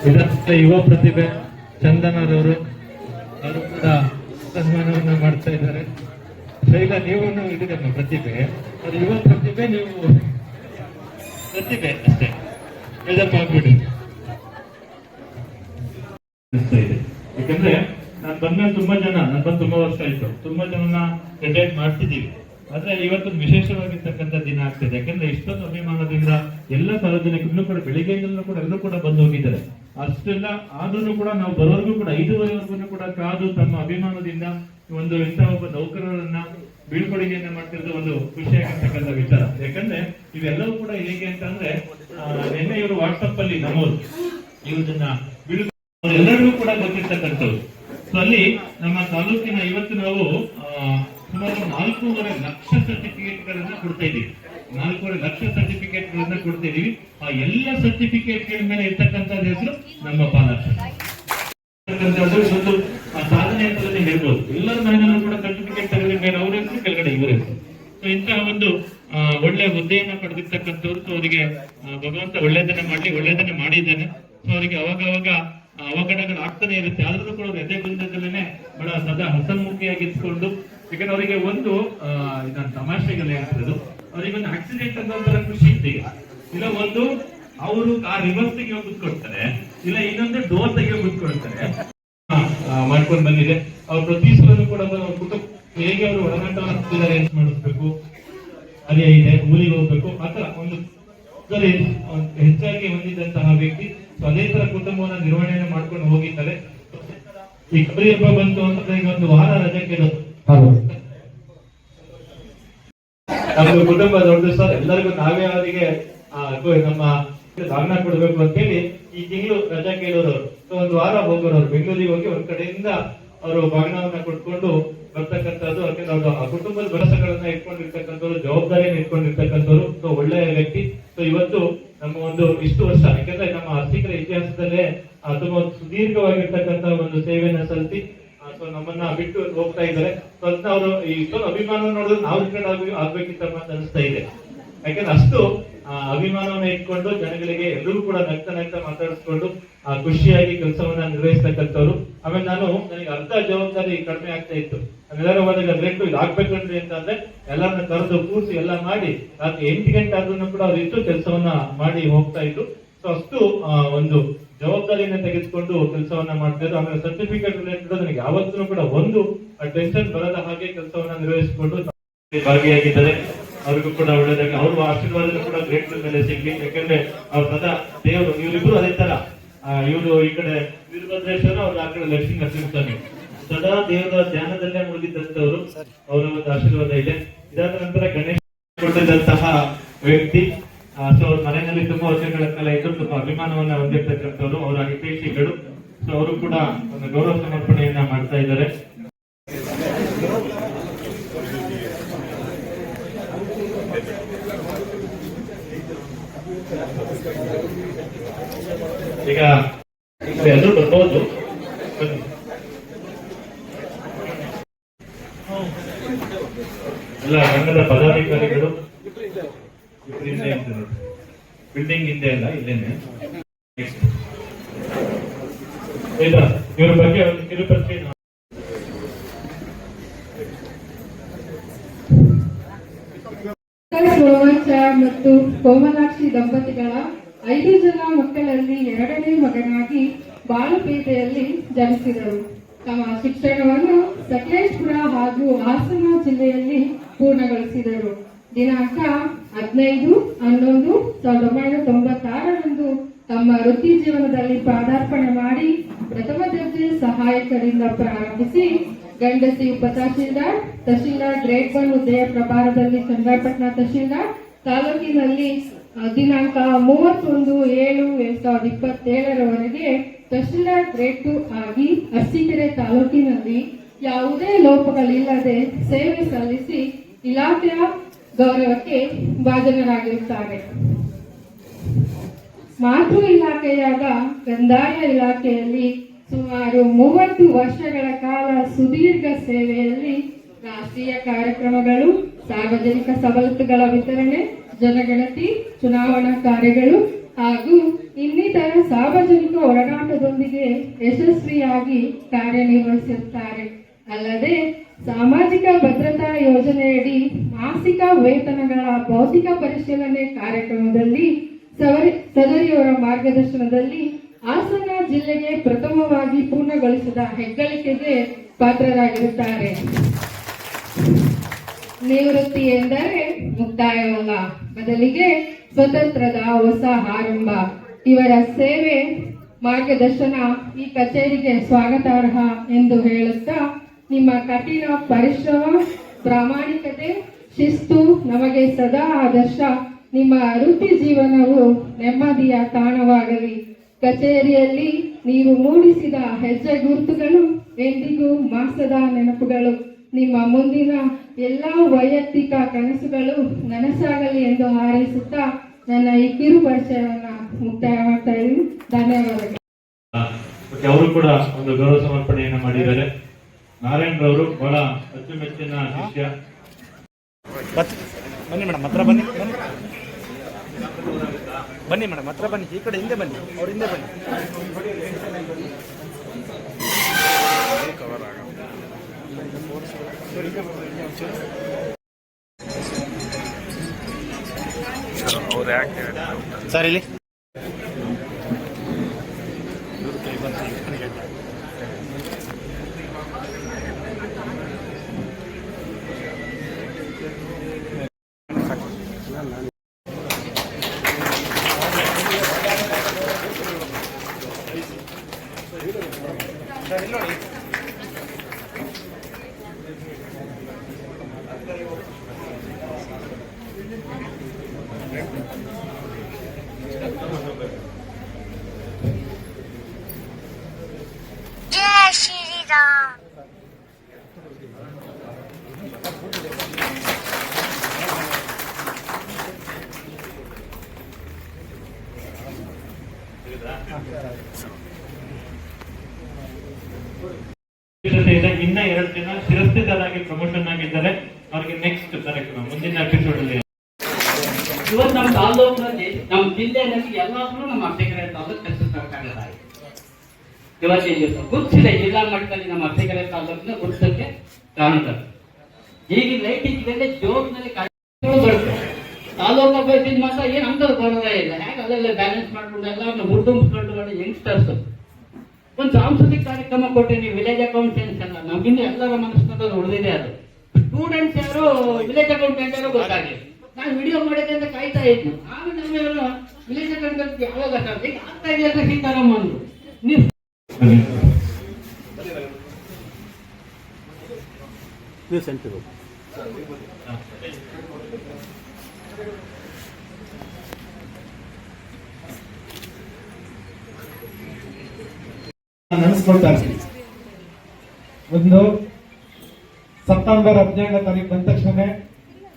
ಇದರ ಯುವ ಪ್ರತಿಭೆ ಚಂದನರವರು ಅವರು ಕೂಡ ಸನ್ಮಾನವನ್ನ ಮಾಡ್ತಾ ಇದ್ದಾರೆ. ಶೈಲ, ನೀವು ಇದೀರಮ್ಮ ಪ್ರತಿಭೆ, ಅದು ಯುವ ಪ್ರತಿಭೆ, ನೀವು ಪ್ರತಿಭೆ ಅಷ್ಟೇ ಮಾಡ್ಬಿಡಿ. ಯಾಕಂದ್ರೆ ನಾನು ಬಂದ್ಮೇಲೆ ನಾನು ಬಂದು ತುಂಬಾ ವರ್ಷ ಆಯ್ತು, ತುಂಬಾ ಜನನ ಅಟೆಂಡ್ ಮಾಡ್ತಿದ್ದೀವಿ. ಆದ್ರೆ ಇವತ್ತೊಂದು ವಿಶೇಷವಾಗಿರ್ತಕ್ಕಂಥ ದಿನ ಆಗ್ತದೆ. ಯಾಕಂದ್ರೆ ಇಷ್ಟೊಂದು ಅಭಿಮಾನದಿಂದ ಎಲ್ಲ ಸಾರ್ವಜನಿಕರು ಕೂಡ ಬೆಳಿಗ್ಗೆಯಿಂದಲೂ ಕೂಡ ಎಲ್ಲರೂ ಕೂಡ ಬಂದು ಹೋಗಿದ್ದಾರೆ. ಅಷ್ಟೆಲ್ಲ ಆದ್ರೂ ಕೂಡ ನಾವು ಬರೋರ್ಗೂ ಕೂಡ 5:30ವರೆಗೂ ಕೂಡ ಕಾದು ತಮ್ಮ ಅಭಿಮಾನದಿಂದ ಇಂಥ ಒಬ್ಬ ನೌಕರರನ್ನ ಬೀಳ್ಕೊಡುಗೆಯನ್ನ ಮಾಡ್ತಿರೋದು ಒಂದು ಖುಷಿಯಾಗಿರ್ತಕ್ಕಂಥ ವಿಚಾರ. ಯಾಕಂದ್ರೆ ಇವೆಲ್ಲವೂ ಕೂಡ ಹೇಗೆ ಅಂತಂದ್ರೆ ನಿನ್ನೆ ಇವರು ವಾಟ್ಸಪ್ ಅಲ್ಲಿ ನಮ್ಮವರು ಇವ್ರನ್ನ ಎಲ್ಲರಿಗೂ ಕೂಡ ಗೊತ್ತಿರ್ತಕ್ಕಂಥವ್ರು. ಸೊ ಅಲ್ಲಿ ನಮ್ಮ ತಾಲೂಕಿನ ಇವತ್ತು ನಾವು ಸುಮಾರು 4.5 ಲಕ್ಷ ಸರ್ಟಿಫಿಕೇಟ್ ಗಳನ್ನ ಕೊಡ್ತಾ ಇದ್ದೀವಿ. 4.5 ಲಕ್ಷ ಸರ್ಟಿಫಿಕೇಟ್ ಗಳನ್ನ ಕೊಡ್ತಾ ಇದೀವಿ. ಆ ಎಲ್ಲ ಸರ್ಟಿಫಿಕೇಟ್ ಗಳ ಮೇಲೆ ಇರ್ತಕ್ಕಂಥದ್ದು ಹೆಸರು ನಮ್ಮ ಪಾಲಾಕ್ಷ. ಒಂದು ಸಾಧನೆ ಅಂತಲೇ ಹೇಳ್ಬೋದು. ಎಲ್ಲರ ಮನೆಯಲ್ಲೂ ಕೂಡ ಸರ್ಟಿಫಿಕೇಟ್ ತೆಗೆದ ಮೇಲೆ ಅವ್ರ ಹೆಸರು, ಕೆಳಗಡೆ ಇವರ ಹೆಸರು. ಸೊ ಇಂತಹ ಒಂದು ಒಳ್ಳೆ ಹುದ್ದೆಯನ್ನ ಪಡೆದಿರ್ತಕ್ಕಂಥವ್ರು. ಸೊ ಅವರಿಗೆ ಭಗವಂತ ಒಳ್ಳೇದನ್ನ ಮಾಡ್ಲಿ, ಒಳ್ಳೇದನ್ನ ಮಾಡಿದ್ದಾನೆ. ಸೊ ಅವರಿಗೆ ಅವಾಗ ಅವಘಡಗಳು ಆಗ್ತಾನೆ ಇರುತ್ತೆ. ಆದ್ರೂ ಕೂಡ ಅವ್ರು ಎದೆ ಗುಂದದಲ್ಲೇ ಬಹಳ ಸದಾ ಹಸನ್ಮುಖಿಯಾಗಿದ್ಕೊಂಡು, ಯಾಕಂದ್ರೆ ಅವರಿಗೆ ಒಂದು ಇದನ್ನ ತಮಾಷೆಗೆಲ್ಲ ಹೇಳ್ತಿರೋದು, ಅವರಿಗೆ ಒಂದು ಆಕ್ಸಿಡೆಂಟ್ ಅನ್ನೋ ಖುಷಿ ಇತ್ತು. ಈಗ ಇಲ್ಲ ಒಂದು ಅವರು ಕಾರ್ ರಿವರ್ಸ್ ತೆಗೆಯೋ ಕೂತ್ಕೊಳ್ತಾರೆ, ಇಲ್ಲ ಇನ್ನೊಂದು ಡೋರ್ ತೆಗೆಯೋ ಕೂತ್ಕೊಳ್ತಾರೆ ಮಾಡ್ಕೊಂಡು ಬಂದಿದೆ. ಅವ್ರು ಪ್ರತಿ ಸಲೂ ಕೂಡ ಕುಟುಂಬ ಹೇಗೆ ಅವರು ಒಡನಾಟವನ್ನು ಅರೇಂಜ್ ಮಾಡಿಸ್ಬೇಕು, ಅದೇ ಇದೆ ಊರಿಗೆ ಹೋಗ್ಬೇಕು, ಆತರ ಒಂದು ಹೆಚ್ಚಾಗಿ ಹೊಂದಿದಂತಹ ವ್ಯಕ್ತಿ. ಅದೇ ತರ ಕುಟುಂಬವನ್ನ ನಿರ್ವಹಣೆಯನ್ನು ಮಾಡ್ಕೊಂಡು ಹೋಗಿದ್ದಾರೆ. ಈ ಕಬರಿ ಹಬ್ಬ ಬಂತು ಅಂತಂದ್ರೆ ಈಗ ಒಂದು ವಾರ ರಜೆ ಕೇಳೋದು. ನಮ್ಮ ಕುಟುಂಬ ದೊಡ್ಡದು ಸರ್, ಎಲ್ಲರಿಗೂ ನಾವೇ ಅವರಿಗೆ ನಮ್ಮ ದಾನ ಕೊಡ್ಬೇಕು ಅಂತ ಹೇಳಿ ಈ ತಿಂಗಳು ರಜಾ ಕೇಳೋರು. ಒಂದು ವಾರ ಹೋಗೋರು ಬೆಂಗಳೂರಿಗೆ ಹೋಗಿ ಒಂದ್ ಕಡೆಯಿಂದ ಅವರು ಬಾಗಿನವನ್ನ ಕೊಟ್ಕೊಂಡು ಬರ್ತಕ್ಕಂಥದ್ದು. ಯಾಕಂದ್ರೆ ಅವರು ಆ ಕುಟುಂಬದ ಕೆಲಸಗಳನ್ನ ಇಟ್ಕೊಂಡಿರ್ತಕ್ಕಂಥವ್ರು, ಜವಾಬ್ದಾರಿಯನ್ನು ಇಟ್ಕೊಂಡಿರ್ತಕ್ಕಂಥವ್ರು. ಸೊ ಒಳ್ಳೆಯ ವ್ಯಕ್ತಿ. ಸೊ ಇವತ್ತು ನಮ್ಮ ಇಷ್ಟು ವರ್ಷ, ಯಾಕಂದ್ರೆ ನಮ್ಮ ಅರ್ಚಕರ ಇತಿಹಾಸದಲ್ಲೇ ತುಂಬಾ ಸುದೀರ್ಘವಾಗಿರ್ತಕ್ಕಂಥ ಒಂದು ಸೇವೆಯನ್ನ ಸಲ್ಲಿಸಿ ಸೊ ನಮ್ಮನ್ನ ಬಿಟ್ಟು ಹೋಗ್ತಾ ಇದ್ದಾರೆ. ಸೊ ಅದನ್ನ ಅವರು ಇಷ್ಟೊಂದು ಅಭಿಮಾನ ನೋಡಿದ್ರೆ ನಾವು ರಿಟರ್ನ್ ಆಗ್ಬೇಕಿತ್ತಮ್ಮ ಅಂತ ಅನಿಸ್ತಾ ಇದೆ. ಯಾಕಂದ್ರೆ ಅಷ್ಟು ಅಭಿಮಾನವನ್ನ ಇಟ್ಕೊಂಡು ಜನಗಳಿಗೆ ಎಲ್ಲರೂ ಕೂಡ ನಗ್ತಾ ಮಾತಾಡಿಸ್ಕೊಂಡು ಖುಷಿಯಾಗಿ ಕೆಲಸವನ್ನ ನಿರ್ವಹಿಸ್ತಕ್ಕಂಥವ್ರು. ಆಮೇಲೆ ನನಗೆ ಅರ್ಧ ಜವಾಬ್ದಾರಿ ಕಡಿಮೆ ಆಗ್ತಾ ಇತ್ತು. ನಾನೆಲ್ಲರೂ ಹೋದಾಗ ರೇಟು ಇದು ಆಗ್ಬೇಕಂದ್ರೆ ಅಂತಂದ್ರೆ ಎಲ್ಲರನ್ನ ಕರೆದು ಕೂರಿಸಿ ಎಲ್ಲ ಮಾಡಿ ರಾತ್ರಿ 8 ಗಂಟೆ ಆದ್ರೂ ಕೂಡ ಅವ್ರು ಇಷ್ಟು ಕೆಲಸವನ್ನ ಮಾಡಿ ಹೋಗ್ತಾ ಇದ್ರು. ಸೊ ಅಷ್ಟು ಒಂದು ಜವಾಬ್ದಾರಿಯನ್ನ ತೆಗೆದುಕೊಂಡು ಕೆಲಸವನ್ನ ಮಾಡ್ತಿದ್ರು. ಆಮೇಲೆ ಸರ್ಟಿಫಿಕೇಟ್ ರಿಲೇಟೆಡ್ ನನಗೆ ಯಾವತ್ತೂ ಕೂಡ ಒಂದು ಟೆನ್ಷನ್ ಬರದ ಹಾಗೆ ಕೆಲಸವನ್ನ ನಿರ್ವಹಿಸಿಕೊಂಡು ಭಾಗಿಯಾಗಿದ್ದಾರೆ. ಅವ್ರಿಗೂ ಕೂಡ ಒಳ್ಳೆದಾಗಿ ಅವ್ರ ಆಶೀರ್ವಾದ ಕೂಡ ಗ್ರೇಟ್ ಮೇಲೆ ಸಿಗ್ಲಿ. ಯಾಕಂದ್ರೆ ಅವ್ರ ಸದಾ ದೇವರು, ಇವರಿಬ್ರು ಅದೇ ತರ, ಇವರು ಈ ಕಡೆ ವೀರಭದ್ರೇಶ್ವರ, ಅವ್ರು ಆ ಕಡೆ ಲಕ್ಷ್ಮೀ ನರಸಿಂಹಸ್ವಾಮಿ, ಸದಾ ದೇವರ ಧ್ಯಾನದಲ್ಲೇ ಮುಳುಗಿದ್ದಂತವ್ರು. ಅವರ ಒಂದು ಆಶೀರ್ವಾದ ಇದೆ. ಇದಾದ ನಂತರ ಗಣೇಶ ಕೊಟ್ಟಿದ್ದಂತಹ ವ್ಯಕ್ತಿ. ಸೊ ಅವ್ರ ಮನೆಯಲ್ಲಿ ತುಂಬಾ ವರ್ಷಗಳ ಕಾಲ ಇದ್ದು ತುಂಬಾ ಅಭಿಮಾನವನ್ನ ಹೊಂದಿರ್ತಕ್ಕಂಥವ್ರು, ಅವರ ಹಿತೈಷಿಗಳು. ಸೊ ಅವರು ಕೂಡ ಒಂದು ಗೌರವ ಸಮರ್ಪಣೆಯನ್ನ ಮಾಡ್ತಾ ಇದ್ದಾರೆ. ಈಗ ಎಲ್ಲರೂ ಬರ್ಬೋದು. ಎಲ್ಲ ರಂಗದ ಪದಾಧಿಕಾರಿಗಳು ಬಿಲ್ಡಿಂಗ್ ಹಿಂದೆ ಅಲ್ಲ, ಇಲ್ಲೇನೆ. ಇವ್ರ ಬಗ್ಗೆ ಒಂದು ಕಿರುಪರಿಚಯ. ಮತ್ತು ಕೋಮಲಾಕ್ಷಿ ದಂಪತಿಗಳ 5 ಜನ ಮಕ್ಕಳಲ್ಲಿ 2ನೇ ಮಗನಾಗಿ ಬಾಲಪೇಟೆಯಲ್ಲಿ ಜನಿಸಿದರು. ತಮ್ಮ ಶಿಕ್ಷಣವನ್ನು ಸಕಲೇಶಪುರ ಹಾಗೂ ಹಾಸನ ಜಿಲ್ಲೆಯಲ್ಲಿ ಪೂರ್ಣಗೊಳಿಸಿದರು. ದಿನಾಂಕ 15/11/1996 ತಮ್ಮ ವೃತ್ತಿ ಜೀವನದಲ್ಲಿ ಪಾದಾರ್ಪಣೆ ಮಾಡಿ ಪ್ರಥಮ ದರ್ಜೆ ಸಹಾಯಕರಿಂದ ಪ್ರಾರಂಭಿಸಿ ಗಂಡಸಿ ಉಪತಹಶೀಲ್ದಾರ್, ತಹಶೀಲ್ದಾರ್ ಗ್ರೇಡ್ 1 ಹುದ್ದೆಯ ಪ್ರಭಾರದಲ್ಲಿ ಚನ್ನರಾಯಪಟ್ಟಣ ತಹಶೀಲ್ದಾರ್ ತಾಲೂಕಿನಲ್ಲಿ ದಿನಾಂಕ 31/7/2027 ತಹಶೀಲ್ದಾರ್ ಗ್ರೇಡ್ 2 ಆಗಿ ಅರಸೀಕೆರೆ ತಾಲೂಕಿನಲ್ಲಿ ಯಾವುದೇ ಲೋಪಗಳಿಲ್ಲದೆ ಸೇವೆ ಸಲ್ಲಿಸಿ ಇಲಾಖೆಯ ಗೌರವಕ್ಕೆ ಭಾಜನರಾಗಿರುತ್ತಾರೆ. ಮಾತೃ ಇಲಾಖೆಯಾದ ಕಂದಾಯ ಇಲಾಖೆಯಲ್ಲಿ ಸುಮಾರು 30 ವರ್ಷಗಳ ಕಾಲ ಸುದೀರ್ಘ ಸೇವೆಯಲ್ಲಿ ರಾಷ್ಟ್ರೀಯ ಕಾರ್ಯಕ್ರಮಗಳು, ಸಾರ್ವಜನಿಕ ಸವಲತ್ತುಗಳ ವಿತರಣೆ, ಜನಗಣತಿ, ಚುನಾವಣಾ ಕಾರ್ಯಗಳು ಹಾಗೂ ಸಾರ್ವಜನಿಕ ಒಡನಾಟದೊಂದಿಗೆ ಯಶಸ್ವಿಯಾಗಿ ಕಾರ್ಯನಿರ್ವಹಿಸುತ್ತಾರೆ. ಅಲ್ಲದೆ ಸಾಮಾಜಿಕ ಭದ್ರತಾ ಯೋಜನೆಯಡಿ ಮಾಸಿಕ ವೇತನಗಳ ಭೌತಿಕ ಪರಿಶೀಲನೆ ಕಾರ್ಯಕ್ರಮದಲ್ಲಿ ಸದರಿಯವರ ಮಾರ್ಗದರ್ಶನದಲ್ಲಿ ಹಾಸನ ಜಿಲ್ಲೆಗೆ ಪ್ರಥಮವಾಗಿ ಪೂರ್ಣಗೊಳಿಸಿದ ಹೆಗ್ಗಳಿಕೆಗೆ ಪಾತ್ರರಾಗಿರುತ್ತಾರೆ. ನಿವೃತ್ತಿ ಎಂದರೆ ಮುಕ್ತಾಯವಲ್ಲ, ಬದಲಿಗೆ ಸ್ವತಂತ್ರದ ಹೊಸ ಆರಂಭ. ಇವರ ಸೇವೆ ಮಾರ್ಗದರ್ಶನ ಈ ಕಚೇರಿಗೆ ಸ್ವಾಗತಾರ್ಹ ಎಂದು ಹೇಳುತ್ತಾ, ನಿಮ್ಮ ಕಠಿಣ ಪರಿಶ್ರಮ, ಪ್ರಾಮಾಣಿಕತೆ, ಶಿಸ್ತು ನಮಗೆ ಸದಾ ಆದರ್ಶ. ನಿಮ್ಮ ವೃತ್ತಿ ಜೀವನವು ನೆಮ್ಮದಿಯ ತಾಣವಾಗಲಿ. ಕಚೇರಿಯಲ್ಲಿ ನೀವು ಮೂಡಿಸಿದ ಹೆಜ್ಜೆ ಗುರುತುಗಳು ಎಂದಿಗೂ ಮಾಸದ ನೆನಪುಗಳು. ನಿಮ್ಮ ಮುಂದಿನ ಎಲ್ಲ ವೈಯಕ್ತಿಕ ಕನಸುಗಳು ನನಸಾಗಲಿ ಎಂದು ಹಾರೈಸುತ್ತಾ ನನ್ನ ಈ ಕಿರು ಪರಿಚಯವನ್ನು ಮುಕ್ತಾಯ ಮಾಡ್ತಾ ಇದ್ದೀನಿ. ಧನ್ಯವಾದಗಳು. ಅವರು ಕೂಡ ಒಂದು ಗೌರವ ಸಮರ್ಪಣೆಯನ್ನು ಮಾಡಿದ್ದಾರೆ. ನಾರಾಯಣ್ ರವರು ಬಹಳ ಅಚ್ಚುಮೆಚ್ಚಿನ ಶಿಷ್ಯ. ಬನ್ನಿ ಮೇಡಮ್, ಹತ್ರ ಬನ್ನಿ ಬನ್ನಿ ಮೇಡಮ್, ಹತ್ರ ಬನ್ನಿ, ಈ ಕಡೆ ಹಿಂದೆ ಬನ್ನಿ, ಅವ್ರ ಹಿಂದೆ ಬನ್ನಿ. ಸರ್ ಇಲ್ಲಿ जय श्री राम। ಇನ್ನ 2 ಜನ ಶಿರಸ್ತಿದಾರಾಗಿ ಪ್ರಮೋಷನ್ ಆಗಿದ್ದಾರೆ. ಅವ್ರಿಗೆ ನೆಕ್ಸ್ಟ್ ಕಾರ್ಯಕ್ರಮ ಮುಂದಿನ ಎಪಿಸೋಡ್ ಅಲ್ಲಿ. ಇವತ್ತು ನಮ್ಮ ತಾಲೂಕಿನಲ್ಲಿ, ನಮ್ಮ ಜಿಲ್ಲೆಯಲ್ಲಿ ಎಲ್ಲಾದ್ರೂ ನಮ್ಮ ಅರ್ಚಕರ ತಾಲೂಕು ಕೆಲಸ ಸರ್ಕಾರದಾಗಿದೆ. ಇವತ್ತಿನ ದಿವಸ ಗುರುತಿಸಿದೆ, ಜಿಲ್ಲಾ ಮಟ್ಟದಲ್ಲಿ ನಮ್ಮ ಅರ್ಚಕರ ತಾಲೂಕಿನ ಗುರುತಿಸಕ್ಕೆ ಕಾರಣಗಳು. ಈಗ ಲೈಟಿಂಗ್ ಜೋಬ್ನಲ್ಲಿ ಕಾರ್ಯಕ್ರಮಗಳು ಬರುತ್ತೆ. ತಾಲೂಕು ಅಭ್ಯರ್ಥಿ ಮಾತ್ರ ಏನು ಅಂಥದ್ದು ಬರೋದೇ ಇಲ್ಲ. ಹೇಗೆ ಅಲ್ಲೆಲ್ಲ ಬ್ಯಾಲೆನ್ಸ್ ಮಾಡ್ಕೊಂಡು ಎಲ್ಲರನ್ನ ಹುಡ್ದುಂಬಿಸ್ಕೊಂಡು ಯಂಗ್ಸ್ಟರ್ಸ್ ಒಂದು ಸಾಂಸ್ಕೃತಿಕ ಕಾರ್ಯಕ್ರಮ ಕೊಟ್ಟಿನಿ. ವಿಲೇಜ್ ಅಕೌಂಟೆಂಟ್ಸ್ ಎಲ್ಲ ನಮಗಿಂದ ಎಲ್ಲರ ಮನಸ್ಸಿನಲ್ಲಿ ಉಳಿದಿದೆ. ಅದು ಸ್ಟೂಡೆಂಟ್ಸ್ ಯಾರು, ವಿಲೇಜ್ ಅಕೌಂಟೆಂಟ್ ಯಾರು ಗೊತ್ತಾಗಿಲ್ಲ. ನಾನು ವಿಡಿಯೋ ಮಾಡಿದೆ ಅಂತ ಕಾಯ್ತಾ ಇದ್ನು. ಆಮೇಲೆ ನಮ್ಮೆಲ್ಲ ವಿಲೇಜ್ ಅಕೌಂಟೆಂಟ್ ಯಾವಾಗ ಈಗ ಆಗ್ತಾ ಇದೆ ಅಂತ ಸೀತಾರಾಮ ಅಂದ್ರು. ನೀವು ಸೆಂಟ್ರಿ ನೆನೆಸ್ಕೊಳ್ತಾ ಇರ್ತೀನಿ. ಒಂದು ಸೆಪ್ಟೆಂಬರ್ 17ನೇ ತಾರೀಕು ಬಂದ ತಕ್ಷಣ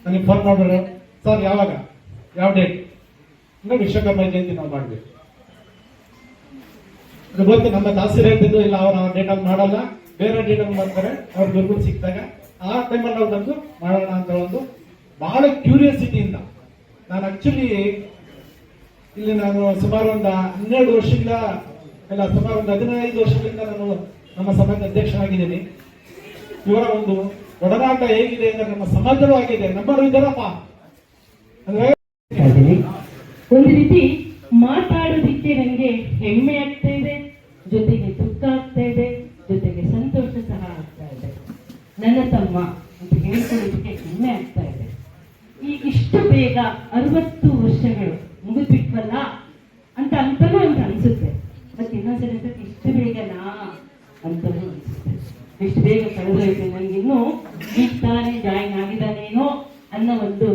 ನನಗೆ ಫೋನ್ ಮಾಡಿದ್ರು, ಸರ್ ಯಾವಾಗ, ಯಾವ ಡೇಟ್? ಇನ್ನು ವಿಶ್ವಕರ್ಮ ಜಯಂತಿ ನಾವು ಮಾಡ್ಬೇಕು. ಅದು ಗೊತ್ತು, ನಮ್ಮ ತಹಸೀಲ್ ಹೇಳ್ತಿದ್ದು ಇಲ್ಲ, ಅವ್ರ ಡೇಟಲ್ಲಿ ಮಾಡಲ್ಲ, ಬೇರೆ ಡೇಟಲ್ಲಿ ಮಾಡ್ತಾರೆ. ಅವ್ರ ಗುರುಗಳು ಸಿಕ್ಕಿದಾಗ ಆ ಟೈಮಲ್ಲಿ ನಾವು ಬಂದು ಮಾಡೋಣ ಅಂತ ಒಂದು ಬಹಳ ಕ್ಯೂರಿಯಾಸಿಟಿಯಿಂದ. ನಾನು ಆಕ್ಚುಲಿ ಇಲ್ಲಿ ಸುಮಾರು ಒಂದು 12 ವರ್ಷದಿಂದ ಇಲ್ಲ, ಸುಮಾರು ಒಂದು 15 ವರ್ಷಗಳಿಂದ ನಾನು ನಮ್ಮ ಸಮಾಜದ ಅಧ್ಯಕ್ಷನಾಗಿದ್ದೀನಿ. ಇವರ ಒಂದು ಒಡನಾಟ ಹೇಗಿದೆ ಅಂದ್ರೆ ನಮ್ಮ ಸಮಾಜವೂ ಆಗಿದೆ. ನಮ್ಮರು ಇದ್ದಾರಪ್ಪ ಅಂದ್ರೆ ಒಂದು ರೀತಿ ಮಾತಾಡೋದಿಕ್ಕೆ ನನಗೆ ಹೆಮ್ಮೆ ಆಗ್ತಾ ಇದೆ, ಜೊತೆಗೆ ದುಃಖ ಆಗ್ತಾ ಇದೆ, ಜೊತೆಗೆ ಸಂತೋಷ ಸಹ ಆಗ್ತಾ ಇದೆ. ನನ್ನ ತಮ್ಮ ಅಂತ ಹೇಳ್ಕೊಳ್ಳೋದಕ್ಕೆ ಹೆಮ್ಮೆ ಆಗ್ತಾ ಇದೆ. ಈ ಇಷ್ಟು ಬೇಗ 60 ವರ್ಷಗಳು ಮುಗಿದ್ಬಿಟ್ವಲ್ಲ ಅಂತ ಅಂತಲೂ ಅಂತ ಅನ್ಸುತ್ತೆ. ಮತ್ತೆ ಇನ್ನೊಂದ್ಸಲ ಇಷ್ಟು ಬೇಗನಾ ಅಂತಲೂ ಅನ್ಸುತ್ತೆ. ಇಷ್ಟು ಬೇಗ ಕಳೆದೋಯ್ತು, ನನಗಿನ್ನೂ ಈಗ ತಾನೇ ಜಾಯಿನ್ ಆಗಿದ್ದಾನೇನೋ ಅನ್ನೋ ಒಂದು